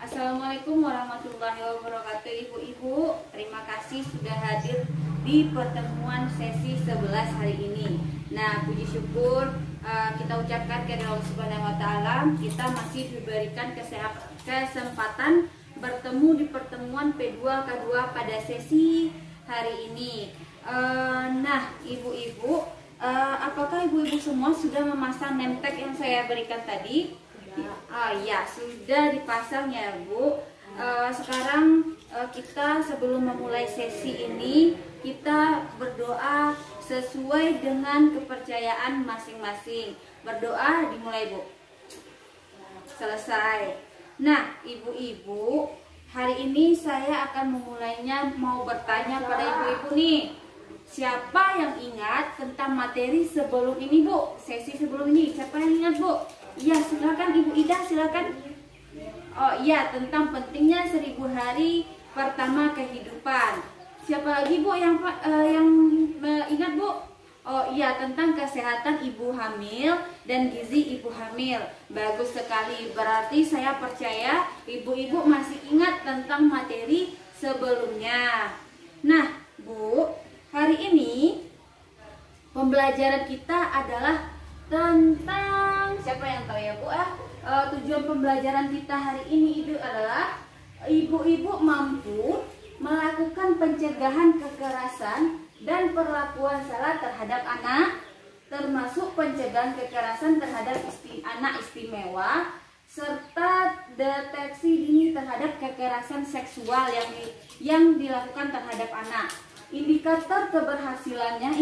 Assalamualaikum warahmatullahi wabarakatuh. Ibu-ibu, terima kasih sudah hadir di pertemuan sesi 11 hari ini. Nah, puji syukur kita ucapkan kepada Allah Subhanahu wa taala, kita masih diberikan kesempatan bertemu di pertemuan P2K2 pada sesi hari ini. Nah, ibu-ibu, apakah ibu-ibu semua sudah memasang name tag yang saya berikan tadi? Ya, sudah dipasang ya Bu. Sekarang kita sebelum memulai sesi ini, kita berdoa sesuai dengan kepercayaan masing-masing. Berdoa dimulai Bu. Selesai. Nah, ibu-ibu, hari ini saya akan memulainya, mau bertanya pada ibu-ibu nih. Siapa yang ingat tentang materi sebelum ini Bu? Sesi sebelum ini, siapa yang ingat Bu? Ya, silakan Ibu Ida, silakan. Oh iya, tentang pentingnya 1000 hari pertama kehidupan. Siapa lagi Bu yang ingat Bu? Oh iya, tentang kesehatan ibu hamil dan gizi ibu hamil. Bagus sekali, berarti saya percaya ibu-ibu masih ingat tentang materi sebelumnya. Nah Bu, hari ini pembelajaran kita adalah tentang, siapa yang tahu ya Bu? Tujuan pembelajaran kita hari ini itu adalah ibu-ibu mampu melakukan pencegahan kekerasan dan perlakuan salah terhadap anak, termasuk pencegahan kekerasan terhadap anak istimewa, serta deteksi dini terhadap kekerasan seksual yang dilakukan terhadap anak. Indikator keberhasilannya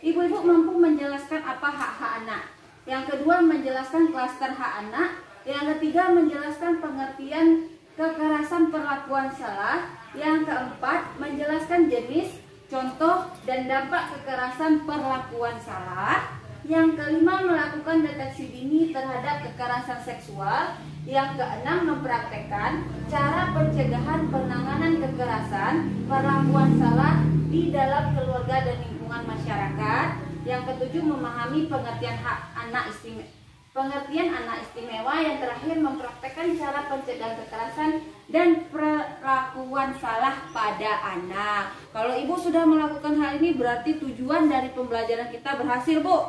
ibu-ibu mampu menjelaskan apa hak-hak anak. Yang kedua, menjelaskan klaster hak anak. Yang ketiga, menjelaskan pengertian kekerasan perlakuan salah. Yang keempat, menjelaskan jenis, contoh, dan dampak kekerasan perlakuan salah. Yang kelima, melakukan deteksi dini terhadap kekerasan seksual. Yang keenam, mempraktekkan cara pencegahan penanganan kekerasan perlakuan salah di dalam keluarga dan lingkungan masyarakat. Yang ketujuh, memahami pengertian anak istimewa. Yang terakhir, mempraktekkan cara pencegahan kekerasan dan perlakuan salah pada anak. Kalau ibu sudah melakukan hal ini, berarti tujuan dari pembelajaran kita berhasil Bu.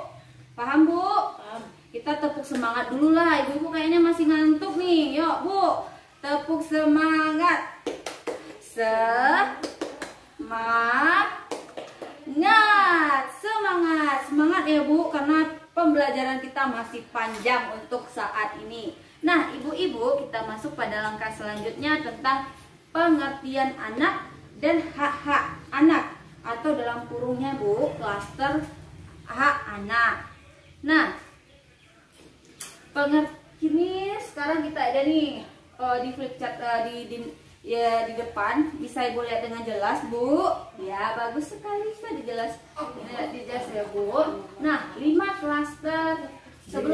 Paham Bu? Paham. Kita tepuk semangat dulu lah. Ibu-ibu kayaknya masih ngantuk nih. Yuk Bu, tepuk semangat. Semangat ya Bu, karena pembelajaran kita masih panjang untuk saat ini. Nah, ibu-ibu, kita masuk pada langkah selanjutnya tentang pengertian anak dan hak-hak anak, atau dalam kurungnya Bu, klaster hak anak. Nah, ini sekarang kita ada nih di flip chart di depan, bisa Ibu lihat dengan jelas Bu. Ya, bagus sekali, bisa dijelas ya Bu. Nah, 5 klaster. Sebelum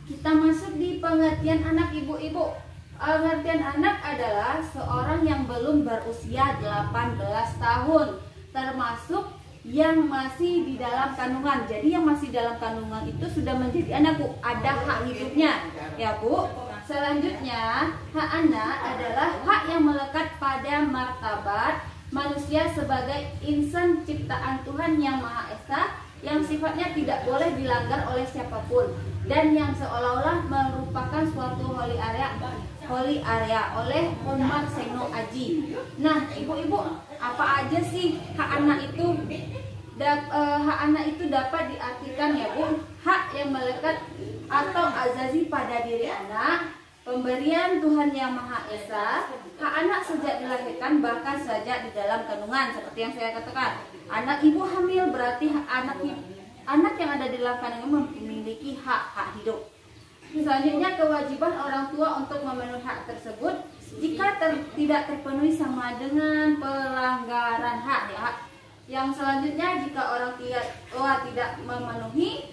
kita masuk di pengertian anak ibu-ibu, pengertian anak adalah seorang yang belum berusia 18 tahun, termasuk yang masih di dalam kandungan. Jadi yang masih dalam kandungan itu sudah menjadi anak Bu, ada hak hidupnya ya Bu. Selanjutnya, hak anak adalah hak yang melekat pada martabat manusia sebagai insan ciptaan Tuhan Yang Maha Esa, yang sifatnya tidak boleh dilanggar oleh siapapun dan yang seolah-olah merupakan suatu holy area oleh Omar Seno Aji. Nah, ibu-ibu, apa aja sih hak anak itu? Hak anak itu dapat diartikan ya Bu, hak yang melekat atau azazi pada diri anak, pemberian Tuhan Yang Maha Esa, hak anak sejak dilahirkan bahkan sejak di dalam kandungan. Seperti yang saya katakan, anak ibu hamil berarti anak yang ada di dalam kandungan memiliki hak hidup. Selanjutnya, kewajiban orang tua untuk memenuhi hak tersebut. Jika tidak terpenuhi sama dengan pelanggaran hak ya. Yang selanjutnya, jika orang tua tidak memenuhi,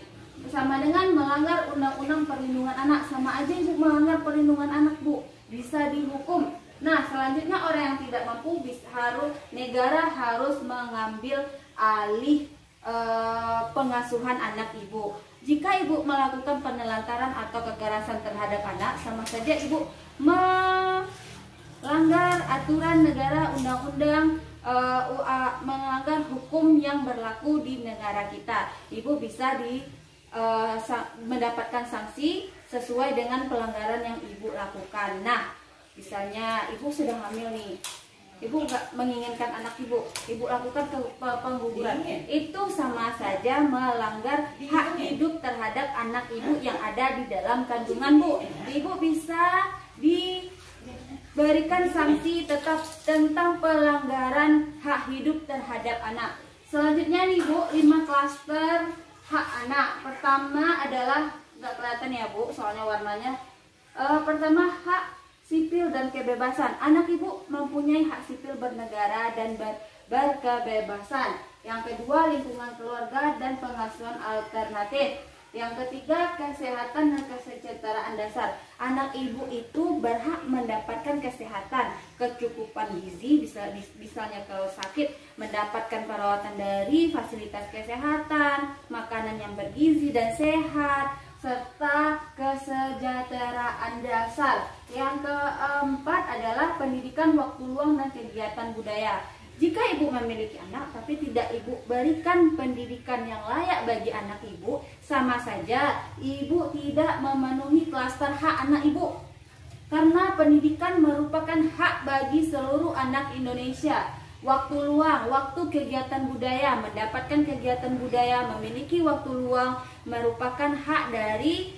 sama dengan melanggar undang-undang perlindungan anak. Sama aja untuk melanggar perlindungan anak Bu, bisa dihukum. Nah, selanjutnya orang yang tidak mampu negara harus mengambil alih pengasuhan anak ibu. jika ibu melakukan penelantaran atau kekerasan terhadap anak, sama saja ibu melanggar aturan negara, undang-undang, melanggar hukum yang berlaku di negara kita. Ibu bisa mendapatkan sanksi sesuai dengan pelanggaran yang ibu lakukan. Nah, misalnya ibu sedang hamil nih, ibu nggak menginginkan anak ibu lakukan pengguguran, itu sama saja melanggar hak hidup terhadap anak ibu yang ada di dalam kandungan, Bu. Ibu bisa diberikan sanksi tetap tentang pelanggaran hak hidup terhadap anak. Selanjutnya nih, Bu, 5 klaster hak anak. Pertama adalah, nggak kelihatan ya, Bu, soalnya warnanya. Pertama, hak sipil dan kebebasan. Anak ibu mempunyai hak sipil bernegara dan berkebebasan. Yang kedua, lingkungan keluarga dan pengasuhan alternatif. Yang ketiga, kesehatan dan kesejahteraan dasar. Anak ibu itu berhak mendapatkan kesehatan, kecukupan gizi, misalnya kalau sakit, mendapatkan perawatan dari fasilitas kesehatan, makanan yang bergizi dan sehat, serta kesejahteraan dasar. Yang keempat adalah pendidikan, waktu luang, dan kegiatan budaya. Jika ibu memiliki anak tapi tidak ibu berikan pendidikan yang layak bagi anak ibu, sama saja ibu tidak memenuhi klaster hak anak ibu. Karena pendidikan merupakan hak bagi seluruh anak Indonesia. Waktu luang, waktu kegiatan budaya, mendapatkan kegiatan budaya, memiliki waktu luang merupakan hak dari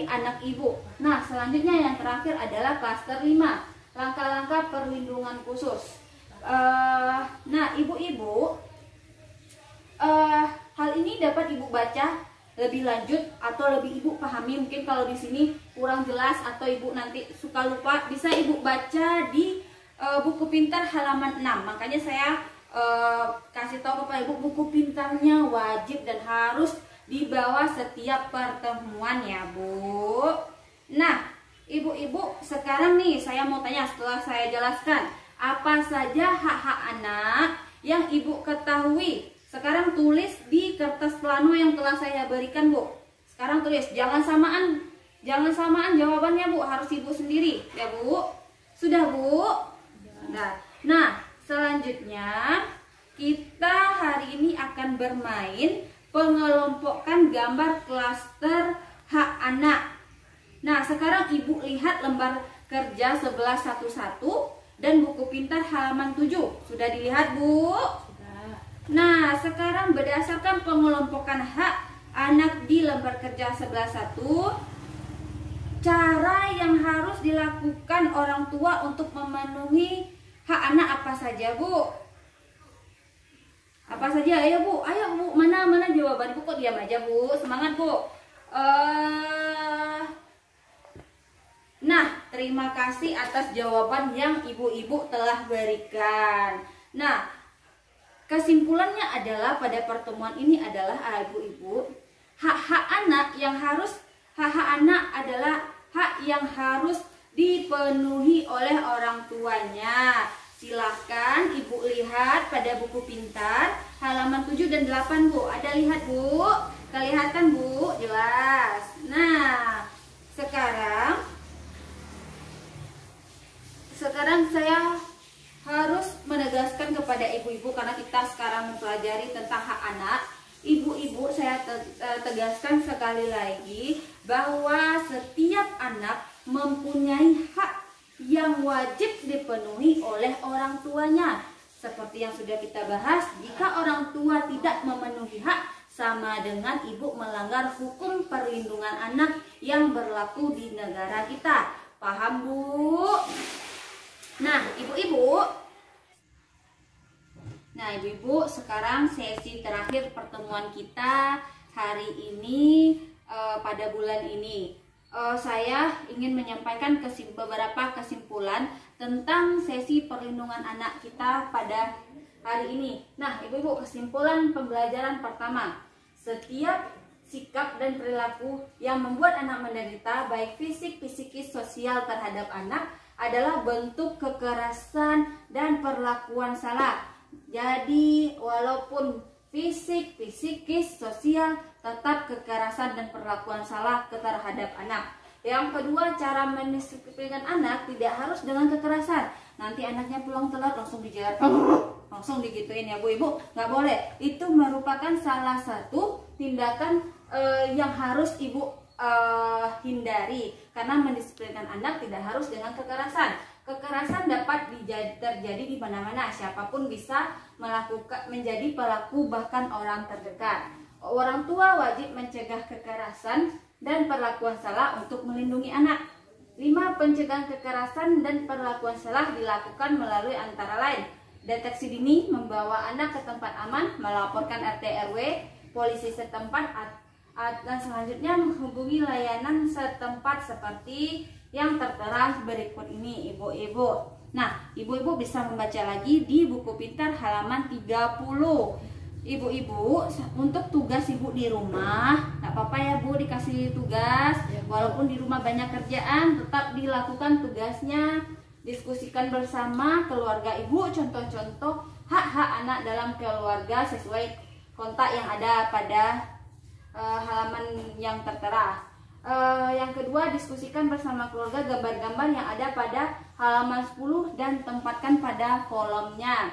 anak ibu. Nah, selanjutnya yang terakhir adalah klaster 5, langkah-langkah perlindungan khusus. Nah, ibu-ibu, hal ini dapat ibu baca lebih lanjut atau lebih ibu pahami. Mungkin kalau di sini kurang jelas atau ibu nanti suka lupa, bisa ibu baca di buku pintar halaman 6. Makanya saya kasih tahu kepada ibu, buku pintarnya wajib dan harus dibawa setiap pertemuan ya, Bu. Nah, ibu-ibu, sekarang nih saya mau tanya setelah saya jelaskan apa saja hak-hak anak yang ibu ketahui. Sekarang tulis di kertas plano yang telah saya berikan, Bu. Sekarang tulis, jangan samaan jawabannya, Bu, harus ibu sendiri ya, Bu. Sudah, Bu? Nah, selanjutnya kita hari ini akan bermain pengelompokkan gambar klaster hak anak. Nah, sekarang ibu lihat lembar kerja 1111 dan buku pintar halaman 7. Sudah dilihat, Bu? Sudah. Nah, sekarang berdasarkan pengelompokan hak anak di lembar kerja 1111, cara yang harus dilakukan orang tua untuk memenuhi hak anak apa saja, Bu? Apa saja? Ayo, Bu. Ayo, Bu. Mana jawaban Bu? Kok diam aja, Bu? Semangat, Bu. Nah, terima kasih atas jawaban yang ibu-ibu telah berikan. Nah, kesimpulannya adalah pada pertemuan ini adalah ibu-ibu, hak-hak anak adalah hak yang harus dipenuhi oleh orang tuanya. Silahkan ibu lihat pada buku pintar halaman 7 dan 8, Bu. Ada lihat, Bu? Kelihatan, Bu? Jelas. Nah, sekarang saya harus menegaskan kepada ibu-ibu, karena kita sekarang mempelajari tentang hak anak. Ibu-ibu, saya tegaskan sekali lagi bahwa setiap anak mempunyai hak yang wajib dipenuhi oleh orang tuanya. Seperti yang sudah kita bahas, jika orang tua tidak memenuhi hak, sama dengan ibu melanggar hukum perlindungan anak yang berlaku di negara kita. Paham, Bu? Nah, ibu-ibu, sekarang sesi terakhir pertemuan kita hari ini, pada bulan ini. Saya ingin menyampaikan beberapa kesimpulan tentang sesi perlindungan anak kita pada hari ini. Nah, ibu-ibu, kesimpulan pembelajaran pertama, setiap sikap dan perilaku yang membuat anak menderita, baik fisik, psikis, sosial terhadap anak, adalah bentuk kekerasan dan perlakuan salah. Jadi, walaupun fisik, psikis, sosial, tetap kekerasan dan perlakuan salah terhadap anak. Yang kedua, cara mendisiplinkan anak tidak harus dengan kekerasan. Nanti anaknya pulang telat langsung dijar, langsung digituin ya Bu Ibu, nggak boleh. Itu merupakan salah satu tindakan yang harus Ibu hindari, karena mendisiplinkan anak tidak harus dengan kekerasan. Kekerasan dapat terjadi di mana-mana, siapapun bisa menjadi pelaku, bahkan orang terdekat. Orang tua wajib mencegah kekerasan dan perlakuan salah untuk melindungi anak. 5. Pencegahan kekerasan dan perlakuan salah dilakukan melalui antara lain: deteksi dini, membawa anak ke tempat aman, melaporkan RT RW, polisi setempat, dan selanjutnya menghubungi layanan setempat seperti yang tertera berikut ini Ibu-ibu. Nah, Ibu-ibu bisa membaca lagi di buku pintar halaman 30. Ibu-ibu, untuk tugas Ibu di rumah, nggak apa-apa ya Bu dikasih tugas, walaupun di rumah banyak kerjaan, tetap dilakukan tugasnya. Diskusikan bersama keluarga Ibu contoh-contoh hak-hak anak dalam keluarga sesuai kontak yang ada pada halaman yang tertera. Yang kedua, diskusikan bersama keluarga gambar-gambar yang ada pada halaman 10 dan tempatkan pada kolomnya.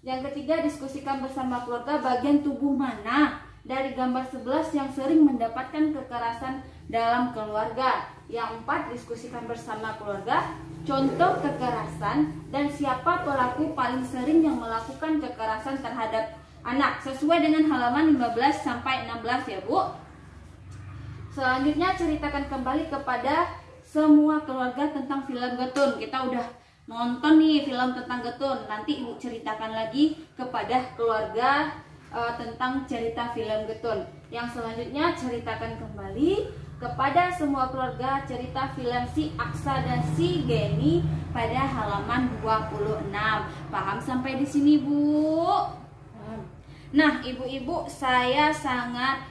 Yang ketiga, diskusikan bersama keluarga bagian tubuh mana dari gambar 11 yang sering mendapatkan kekerasan dalam keluarga. Yang 4, diskusikan bersama keluarga contoh kekerasan dan siapa pelaku paling sering yang melakukan kekerasan terhadap anak, sesuai dengan halaman 15 sampai 16 ya Bu. Selanjutnya, ceritakan kembali kepada semua keluarga tentang film Getun. Kita udah nonton nih film tentang Getun. Nanti Ibu ceritakan lagi kepada keluarga tentang cerita film Getun. Yang selanjutnya, ceritakan kembali kepada semua keluarga cerita film Si Aksa dan Si Geni pada halaman 26. Paham sampai di sini Bu? Nah, Ibu-ibu, saya sangat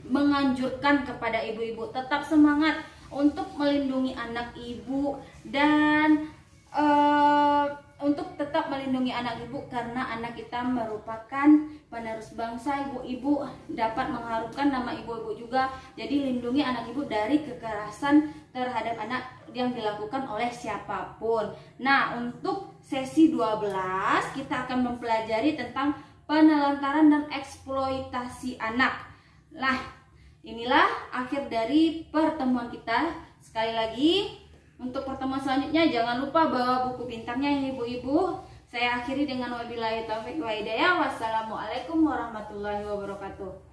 menganjurkan kepada ibu-ibu tetap semangat untuk melindungi anak ibu dan untuk tetap melindungi anak ibu, karena anak kita merupakan penerus bangsa. Ibu-ibu dapat mengharumkan nama ibu-ibu juga. Jadi lindungi anak ibu dari kekerasan terhadap anak yang dilakukan oleh siapapun. Nah, untuk sesi 12 kita akan mempelajari tentang penelantaran dan eksploitasi anak. Nah, inilah akhir dari pertemuan kita. Sekali lagi, untuk pertemuan selanjutnya jangan lupa bawa buku pintarnya ya Ibu-ibu. Saya akhiri dengan wabillahi taufiq wa hidayah. Wassalamualaikum warahmatullahi wabarakatuh.